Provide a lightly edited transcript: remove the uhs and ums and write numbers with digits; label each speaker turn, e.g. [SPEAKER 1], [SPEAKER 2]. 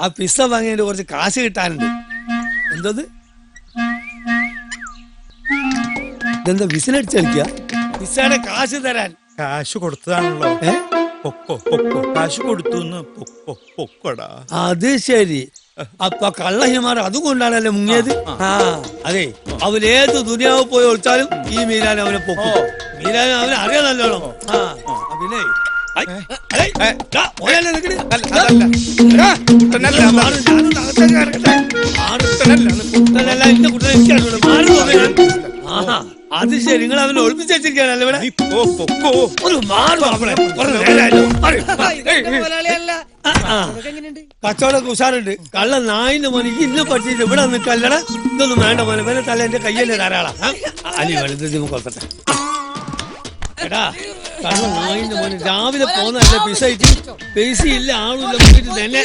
[SPEAKER 1] ആ പിസ്സ വാങ്ങിയതിന്റെ കുറച്ച് കാശ് കിട്ടാനുണ്ട്. എന്തത് ഇതെന്താ വിസിലടിച്ച് കളിക്കുക? പിസ്സയുടെ കാശ് തരാൻ.
[SPEAKER 2] കാശ് കൊടുത്തതാണല്ലോ. പൊക്കോ പൊക്കോ, കാശ് കൊടുത്തു. പൊക്കോടാ.
[SPEAKER 1] അത് ശരി. അപ്പൊ കള്ളഹിമാർ അതുകൊണ്ടാണല്ലേ മുങ്ങിയത്. അതെ, അവനേത് ദുനിയാവ് പോയി ഒളിച്ചാലും ഈ മീരാൻ അവനെ പൊക്കും. മീരാൻ അവനെ അറിയാൻ നല്ലോണം. പിന്നെ അത് ശരി, നിങ്ങൾ അവനെ ഒളിപ്പിച്ച് വെച്ചിരിക്കാനല്ലേ ഇവിടെ? കച്ചവടം ഉഷാറുണ്ട്. കള്ള നായിന്റെ മോനെ ഇന്ന് പഠിച്ചിട്ട് ഇവിടെ നിൽക്കല്ലട. ഇതൊന്നും വേണ്ട മോനെ, വേറെ തല എന്റെ കയ്യല്ലേ ധാരാളം. അലി വലുത് കൊത്തട്ടെ. എടാ കള്ള നായിന്റെ മോനെ രാവിലെ പോന്നല്ലേ പിസ പൈസ ഇല്ല, ആളുമില്ല, തന്നെ